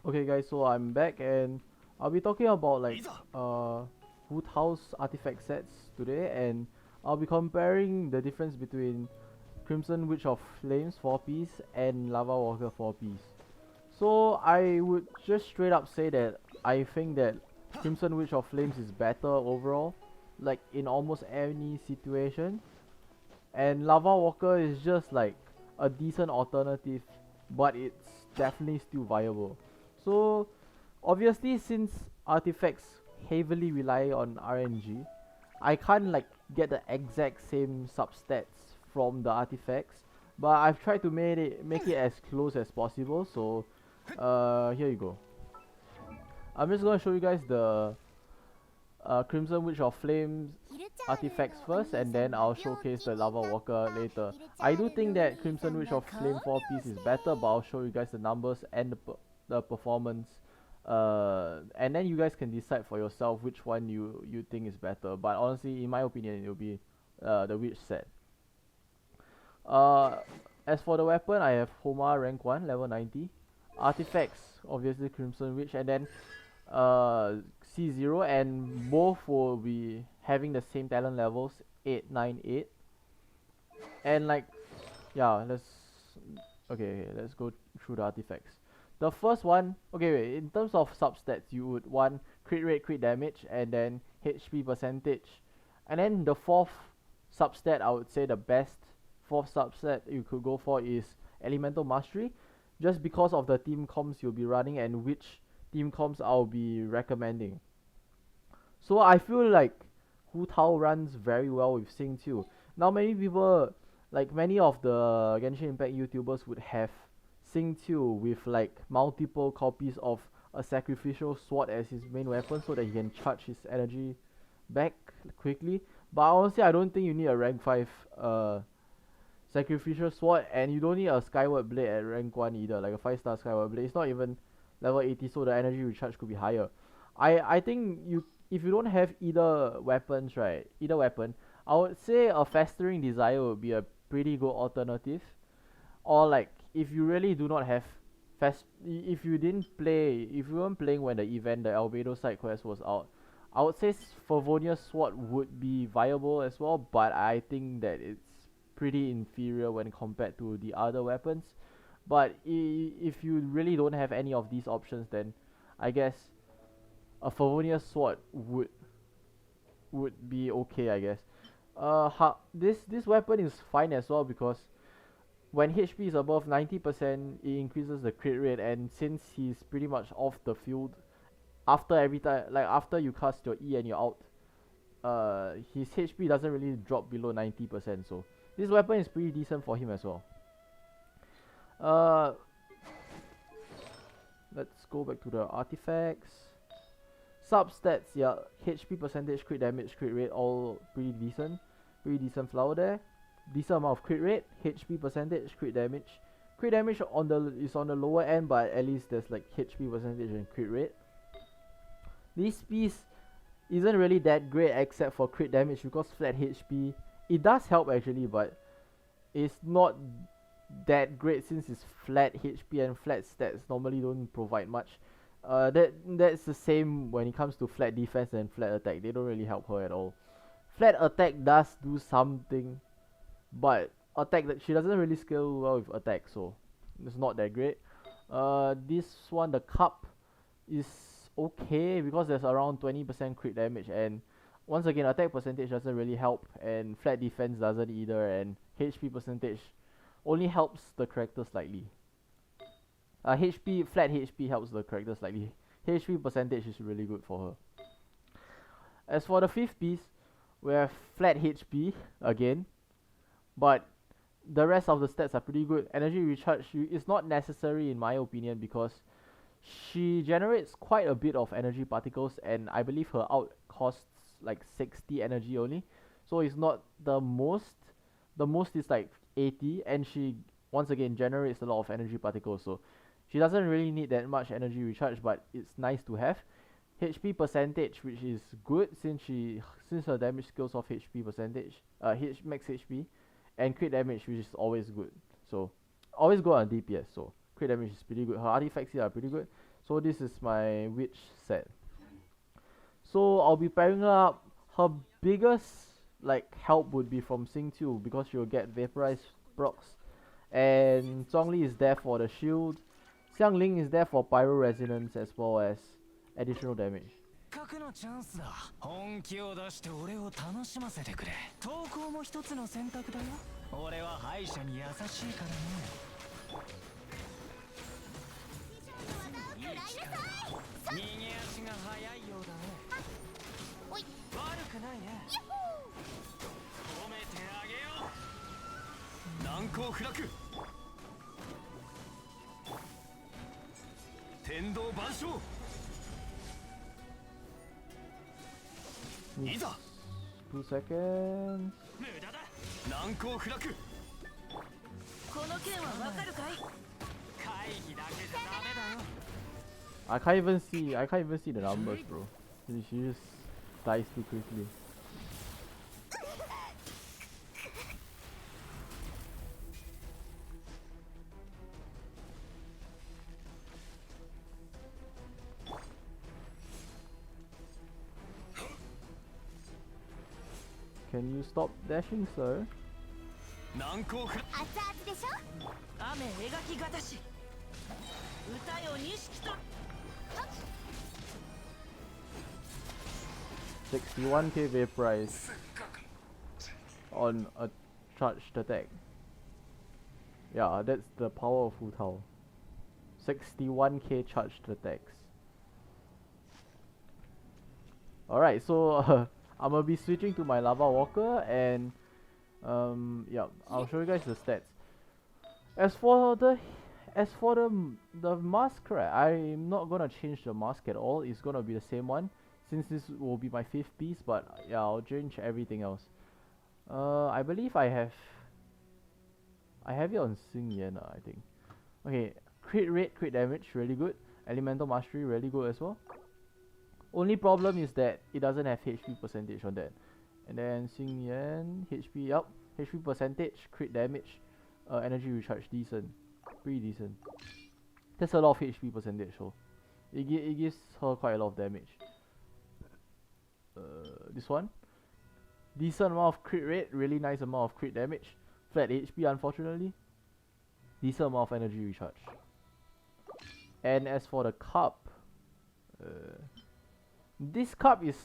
Okay guys, so I'm back and I'll be talking about like Hu Tao's artifact sets today, and I'll be comparing the difference between Crimson Witch of Flames 4-piece and Lavawalker 4-piece. So I would just straight up say that I think that Crimson Witch of Flames is better overall, like in almost any situation. And Lava Walker is just like a decent alternative, but it's definitely still viable. So obviously, since artifacts heavily rely on RNG, I can't like get the exact same substats from the artifacts, but I've tried to make it as close as possible. So here you go. I'm just gonna show you guys the Crimson Witch of Flames artifacts first, and then I'll showcase the Lava Walker later. I do think that Crimson Witch of Flame 4-piece is better, but I'll show you guys the numbers and the performance. And then you guys can decide for yourself which one you think is better. But honestly, in my opinion, it will be the Witch set. Uh, as for the weapon, I have Homa rank 1, level 90. Artifacts, obviously Crimson Witch, and then C0, and both will be having the same talent levels, 8, 9, 8. And like, yeah, let's go through the artifacts. The first one, okay, wait, in terms of substats, you would want crit rate, crit damage, and then HP percentage. And then the fourth substat, I would say the best fourth subset you could go for is Elemental Mastery, just because of the team comps you'll be running and which team comps I'll be recommending. So I feel like Hu Tao runs very well with Sing too. Now many people, like many of the Genshin Impact YouTubers, would have Sing too with like multiple copies of a sacrificial sword as his main weapon so that he can charge his energy back quickly. But honestly, I don't think you need a rank 5 sacrificial sword, and you don't need a skyward blade at rank 1 either, like a 5-star skyward blade. It's not even level 80, so the energy recharge could be higher. I think if you don't have either weapons, right, either weapon, I would say a festering desire would be a pretty good alternative. Or like if you really do not have if you didn't play, if you weren't playing when the event, the Albedo side quest was out, I would say Favonia's sword would be viable as well, but I think that it's pretty inferior when compared to the other weapons. But if you really don't have any of these options, then I guess a Favonia's sword would be okay, I guess. This weapon is fine as well because when HP is above 90%, it increases the crit rate, and since he's pretty much off the field after every time, like after you cast your E and you're out, his HP doesn't really drop below 90%. So this weapon is pretty decent for him as well. Uh, let's go back to the artifacts. Substats, yeah, HP percentage, crit damage, crit rate, all pretty decent. Pretty decent flower there. Decent amount of crit rate, HP percentage, crit damage. Crit damage is on the lower end, but at least there's like HP percentage and crit rate. This piece isn't really that great except for crit damage because flat HP. It does help actually, but it's not that great since it's flat HP and flat stats normally don't provide much. That's the same when it comes to flat defense and flat attack. They don't really help her at all. Flat attack does do something, but attack that she doesn't really scale well with attack, so it's not that great. This one, the cup, is okay because there's around 20% crit damage, and once again attack percentage doesn't really help, and flat defense doesn't either, and HP percentage only helps the character slightly. Flat HP helps the character slightly. HP percentage is really good for her. As for the fifth piece, we have flat HP again, but the rest of the stats are pretty good. Energy recharge is not necessary in my opinion because she generates quite a bit of energy particles, and I believe her out costs like 60 energy only, so it's not the most. The most is like 80, and she once again generates a lot of energy particles, so she doesn't really need that much energy recharge, but it's nice to have. HP percentage, which is good since her damage scales off HP percentage, max HP, and crit damage, which is always good. So always go on DPS. So crit damage is pretty good. Her artifacts here are pretty good. So this is my witch set. So I'll be pairing her up. Her biggest like help would be from Xing Qiu because she'll get vaporized procs. And Zhongli is there for the shield. Xiangling is there for pyro resonance as well as additional damage. 角のチャンスだ。本気を出して俺を楽しませてくれ。投稿も一つの選択だよ。俺は敗者に優しいからね。いい力だ。逃げ足が速いようだね。おい。悪くないね。褒めてあげよう。難攻不落。天道万象。 2 seconds. I can't even see the numbers, bro. She just dies too quickly. Can you stop dashing, sir? 61k vaporize on a charged attack. Yeah, that's the power of Hu Tao. 61k charged attacks. Alright, so I'm gonna be switching to my Lavawalker and yeah, I'll show you guys the stats. As for the mask, right, I'm not gonna change the mask at all. It's gonna be the same one since this will be my 5th piece, but yeah, I'll change everything else. I believe I have it on Xing Yan, I think. Okay, crit rate, crit damage, really good. Elemental mastery, really good as well. Only problem is that it doesn't have HP percentage on that. And then Xing Yan, HP up, HP percentage, crit damage, energy recharge, decent. Pretty decent. That's a lot of HP percentage, so it gives her quite a lot of damage. This one, decent amount of crit rate, really nice amount of crit damage. Flat HP unfortunately. Decent amount of energy recharge. And as for the cup, this cup is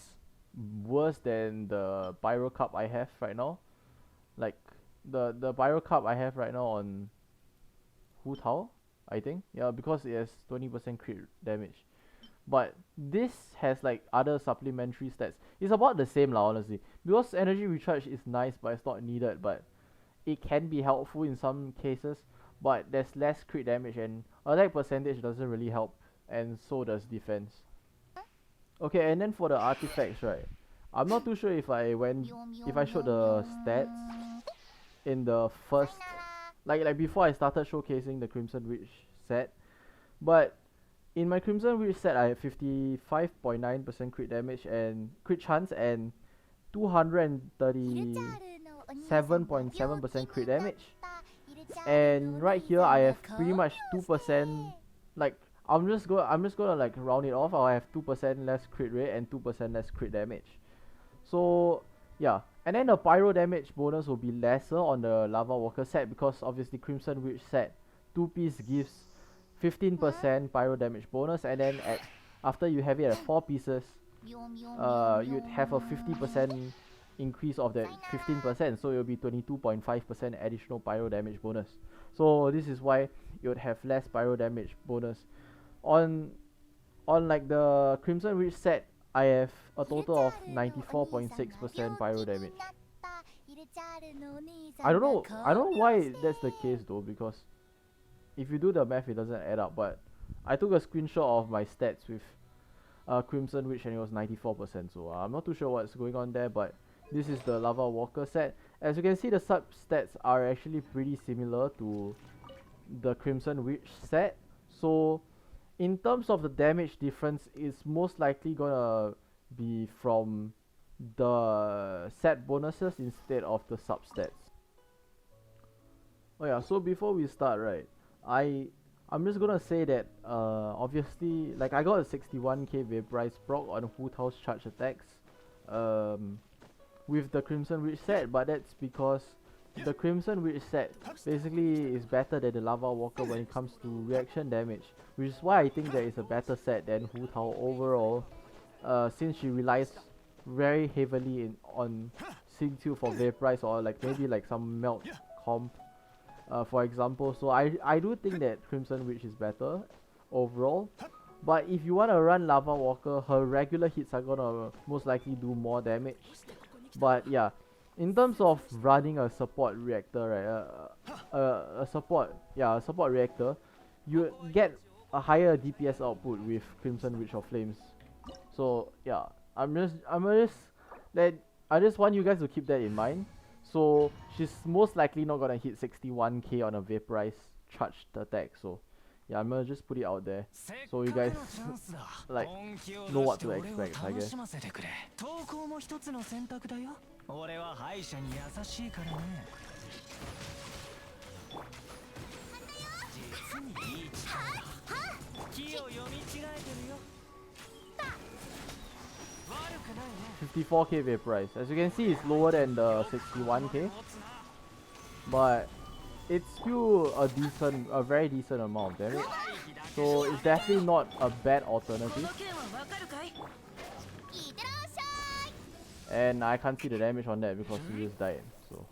worse than the pyro cup I have right now. Like the pyro cup I have right now on Hu Tao, I think. Yeah, because it has 20% crit damage. But this has like other supplementary stats. It's about the same lah, honestly. Because energy recharge is nice but it's not needed, but it can be helpful in some cases. But there's less crit damage and attack percentage doesn't really help, and so does defense. Okay, and then for the artifacts, right, I'm not too sure if I showed the stats in the first, like before I started showcasing the Crimson Witch set, but in my Crimson Witch set I have 55.9% crit damage and crit chance and 237.7% crit damage, and right here I have pretty much 2%, like I'm just gonna like round it off. I have 2% less crit rate and 2% less crit damage. So yeah, and then the pyro damage bonus will be lesser on the Lavawalker set because obviously Crimson Witch set 2-piece gives 15% pyro damage bonus, and then after you have it at 4 pieces, you'd have a 50% increase of that 15%, so it'll be 22.5% additional pyro damage bonus. So this is why you would have less pyro damage bonus. On like the Crimson Witch set, I have a total of 94.6% pyro damage. I don't know why that's the case though, because if you do the math it doesn't add up, but I took a screenshot of my stats with Crimson Witch and it was 94%, so I'm not too sure what's going on there, but this is the Lavawalker set. As you can see, the sub stats are actually pretty similar to the Crimson Witch set, so in terms of the damage difference, it's most likely gonna be from the set bonuses instead of the sub stats. Oh yeah, so before we start, right, I I'm just gonna say that obviously, like, I got a 61k Vaporize proc on Hu Tao's charge attacks with the Crimson Witch set, but that's because the Crimson Witch set basically is better than the Lavawalker when it comes to reaction damage, which is why I think that it's a better set than Hu Tao overall, since she relies very heavily on Xingqiu for Vaporize, or like maybe like some melt comp, for example. So I do think that Crimson Witch is better overall. But if you want to run Lavawalker, her regular hits are gonna most likely do more damage. But yeah, in terms of running a support reactor, right, a support reactor, you get a higher DPS output with Crimson Witch of Flames. So yeah, I just want you guys to keep that in mind. So she's most likely not gonna hit 61k on a Vaporize charged attack. So yeah, I'm gonna just put it out there so you guys like know what to expect, I guess. 俺は敗者に優しいからね。実にいい力だ。気を読み違えてるよ。悪くないね。 54k Vaporize. As you can see, it's lower than the 61k, but it's still a very decent amount of damage. So it's definitely not a bad alternative. And I can't see the damage on that because he just died. So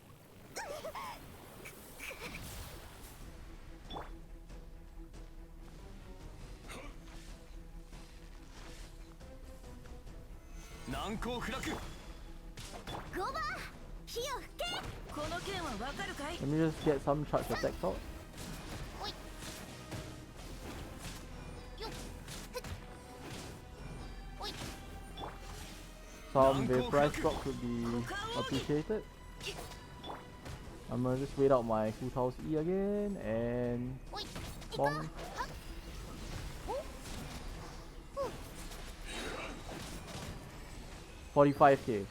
let me just get some charge attacks out. Some Vaporize drop could be appreciated. I'm gonna just wait out my Hu Tao's E again and bong. $45k.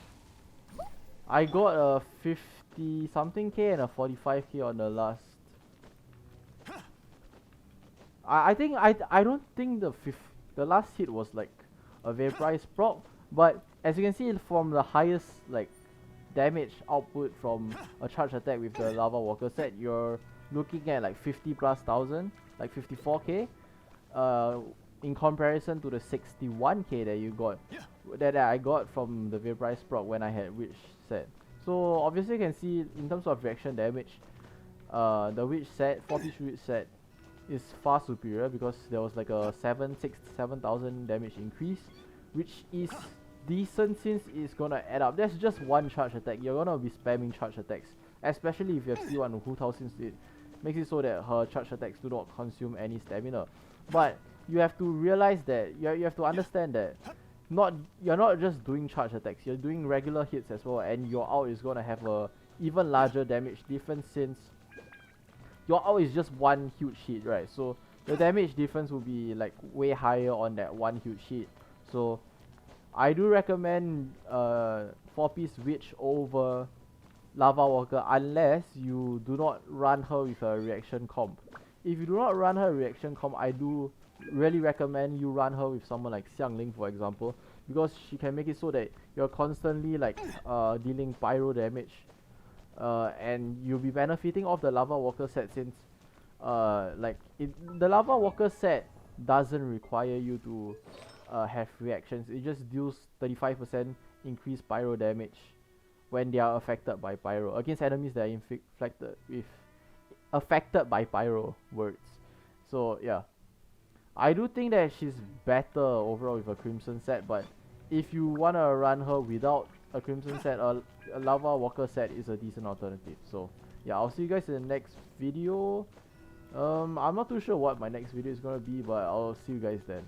I got a 50 something k and a 45k on the last. I don't think the last hit was like a Vaporize proc, but as you can see from the highest like damage output from a charge attack with the Lavawalker set, you're looking at like 50 plus thousand, like 54k, in comparison to the 61k that you got, that I got from the Vaporize proc when I had Witch set. So obviously you can see in terms of reaction damage, the Witch set, 4-piece Witch set is far superior because there was like a 7,000 damage increase, which is decent since it's gonna add up. That's just one charge attack. You're gonna be spamming charge attacks, especially if you have C1 or Hu Tao, since it makes it so that her charge attacks do not consume any stamina. But you have to realize that you have to understand that you're not just doing charge attacks, you're doing regular hits as well, and your ult is gonna have a even larger damage difference since your ult is just one huge hit, right? So the damage difference will be like way higher on that one huge hit. So I do recommend 4-piece Witch over Lavawalker unless you do not run her with a reaction comp. If you do not run her reaction comp, I do really recommend you run her with someone like Xiangling, for example, because she can make it so that you're constantly like dealing pyro damage, and you'll be benefiting off the Lavawalker set since the Lavawalker set doesn't require you to have reactions. It just deals 35% increased pyro damage when they are affected by pyro against enemies that are affected by pyro words. So yeah, I do think that she's better overall with a Crimson set, but if you wanna run her without a Crimson set, a Lavawalker set is a decent alternative. So yeah, I'll see you guys in the next video. I'm not too sure what my next video is gonna be, but I'll see you guys then.